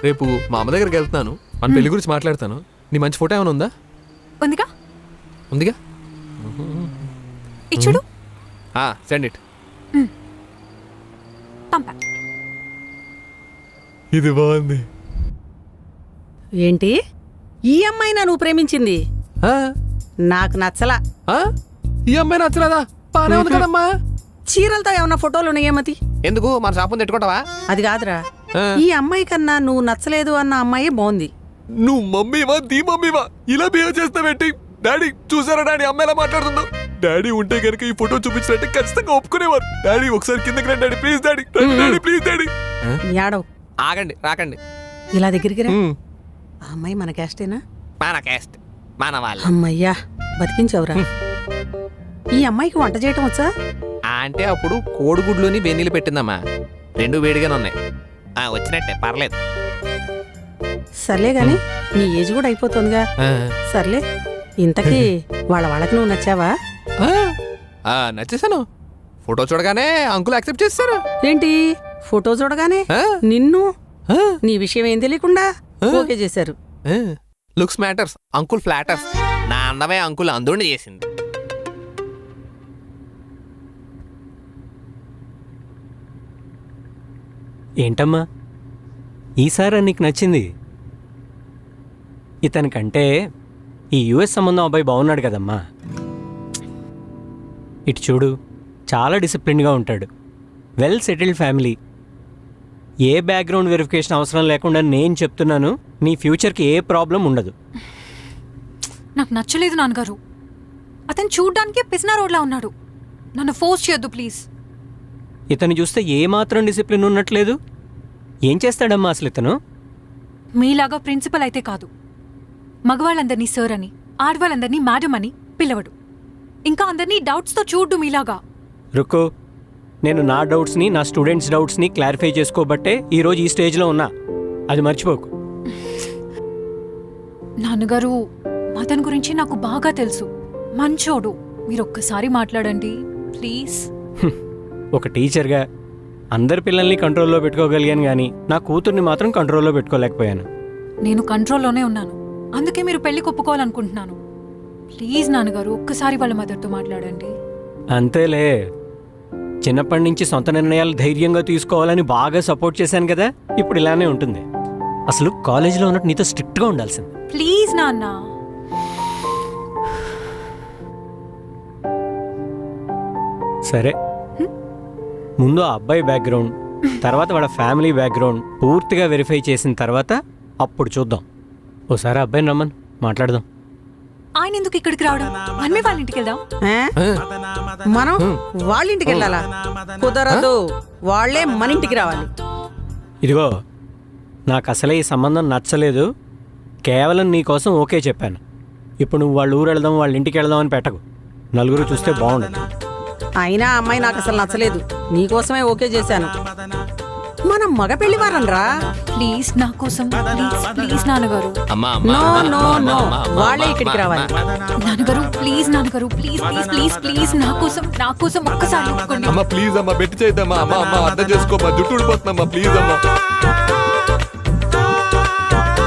రేపు మా అమ్మ దగ్గరికి వెళ్తున్నాను, మన పెళ్లి గురించి మాట్లాడతాను. నీ మంచి ఫోటో ఏమైనా ఉందా? ఉందిగా ఉందిగా, ఇచ్చుడు. Send it. పంపా. ఇది బాగుంది. ఏంటి ఈ అమ్మాయినా నువ్వు ప్రేమించింది? నాకు నచ్చలా. ఈ అమ్మాయి నచ్చలేదా? బానే ఉంది కదమ్మా. చీరలతో ఏమన్నా ఫోటోలు ఉన్నాయేమతి? ఎందుకు మన షాప్ తెట్టుకుంటావా? అది కాదురా, ఈ అమ్మాయి కన్నా నువ్వు నచ్చలేదు అన్న అమ్మాయే బాగుంది. నువ్వు మమ్మీవా దీ మమ్మీవా? ఇలా బిహేవ్ చేస్తావేంటి? డాడీ చూసారా డాడీ అమ్మాయి ఎలా మాట్లాడుతుందో? డాడీ ఉంటే కనుక ఈ ఫోటో చూపించినట్టే ఖచ్చితంగా ఒప్పుకునేవారు. డాడీ ఒకసారి కిందకి రండి daddy, please daddy, daddy please daddy. యాడవ్ ఆగండి, రాకండి. ఇలా దగ్గరికి రా. ఆ అమ్మాయి మన క్యాస్టేనా? మన క్యాస్ట్, మన వాళ్ళు. అమ్మయ్యా బతికించవురా. ఈ అమ్మాయికి వంట చేయటం వచ్చా? అంటే అప్పుడు కోడిగుడ్లోని బెన్నీలు పెట్టిందమ్మా, రెండు వేడిగానే ఉన్నాయి. వచ్చినట్టే, పర్లేదు. సర్లే గాని నీ ఏజ్ కూడా అయిపోతుందిగా. సర్లే, ఇంతకీ వాళ్ళకి నువ్వు నచ్చావా? నచ్చేసాను. ఫోటో చూడగానే అంకుల్ యాక్సెప్ట్ చేస్తారు. ఏంటి ఫోటో చూడగానే నిన్ను నీ విషయం ఏం తెలియకుండా ఓకే చేశారు? Looks matters, uncle flatters. నా అందమే అంకుల్ అందుని చేసింది. ఏంటమ్మా ఈసారి నీకు నచ్చింది? ఇతనికంటే ఈ యుఎస్ సంబంధం అబ్బాయి బాగున్నాడు కదమ్మా. ఇటు చూడు, చాలా డిసిప్లిన్గా ఉంటాడు, వెల్ సెటిల్డ్ ఫ్యామిలీ. ఏ బ్యాక్గ్రౌండ్ వెరిఫికేషన్ అవసరం లేకుండా నేను చెప్తున్నాను, నీ ఫ్యూచర్కి ఏ ప్రాబ్లం ఉండదు. నాకు నచ్చలేదు నాన్నగారు. అతను చూడ్డానికి పిసినా రోడ్లా ఉన్నాడు. నన్ను ఫోర్స్ చేయొద్దు ప్లీజ్. ఇతను చూస్తే ఏమాత్రం డిసిప్లిన్ ఉన్నట్లేదు. ఏం చేస్తాడమ్మా అసలు ఇతను? మీలాగా ప్రిన్సిపల్ అయితే కాదు. మగవాళ్ళందరినీ సార్ అని, ఆడవాళ్ళందరినీ మేడం అని పిలవడు. ఇంకా అందరినీ డౌట్స్తో చూడ్డు మీలాగా. రుకో, నేను నా డౌట్స్ని, నా స్టూడెంట్స్ డౌట్స్ని క్లారిఫై చేసుకోబట్టే ఈరోజు ఈ స్టేజ్లో ఉన్నా. అది మర్చిపోకు. నాన్నగారు, మదన్ గురించి నాకు బాగా తెలుసు. మంచోడు. మీరు ఒక్కసారి మాట్లాడండి ప్లీజ్. ఒక టీచర్గా అందరి పిల్లల్ని కంట్రోల్లో పెట్టుకోగలిగాను, కానీ నా కూతుర్ని మాత్రం కంట్రోల్లో పెట్టుకోలేకపోయాను. నేను కంట్రోల్లోనే ఉన్నాను, అందుకే మీరు పెళ్లి ఒప్పుకోవాలనుకుంటున్నాను. ప్లీజ్ నాన్నగారు, ఒక్కసారి వాళ్ళ మదర్తో మాట్లాడండి. అంతేలే, చిన్నప్పటి నుంచి సొంత నిర్ణయాలు ధైర్యంగా తీసుకోవాలని బాగా సపోర్ట్ చేశాను కదా, ఇప్పుడు ఇలానే ఉంటుంది. అసలు కాలేజీలో ఉన్నట్టు నీతో స్ట్రిక్ట్గా ఉండాల్సింది. ప్లీజ్ నాన్న. సరే, ముందు ఆ అబ్బాయి బ్యాక్గ్రౌండ్, తర్వాత వాళ్ళ ఫ్యామిలీ బ్యాక్గ్రౌండ్ పూర్తిగా వెరిఫై చేసిన తర్వాత అప్పుడు చూద్దాం. ఓసారి అబ్బాయిని రమ్మని మాట్లాడదాం. ఆయన ఎందుకు ఇక్కడికి రావడం? మనమే వాళ్ళ ఇంటికి వెళ్దాం. మనం వాళ్ళ ఇంటికి వెళ్ళాలా? కుదరదు, వాళ్లే మన ఇంటికి రావాలి. ఇదిగో, నాకు అసలే ఈ సంబంధం నచ్చలేదు, కేవలం నీ కోసం ఓకే చెప్పాను. ఇప్పుడు నువ్వు వాళ్ళ ఊరు వెళ్దాం, వాళ్ళ ఇంటికి వెళ్దాం అని పెట్టకు. నలుగురు చూస్తే బాగుండదు. అయినా అమ్మాయి నాకు అసలు నచ్చలేదు, నీకోసమే ఓకే చేశాను. మనం మగ పెళ్లి వారనరా. ప్లీజ్ నా కోసం, ప్లీజ్ ప్లీజ్ నాన్నగారు. నో నో నో, వాళ్ళే ఇక్కడికి రావాలి. నాన్నగారు ప్లీజ్, నాన్నగారు ప్లీజ్ ప్లీజ్ ప్లీజ్ ప్లీజ్ నా కోసం ఒక్కసారి ఒప్పుకోండి. అమ్మా ప్లీజ్ అమ్మా, బెట్టి చేద్దామా? అమ్మా అమ్మా అర్థం చేసుకోమ్మా, జుట్టు ఊడిపోతుందమ్మా, ప్లీజ్ అమ్మా.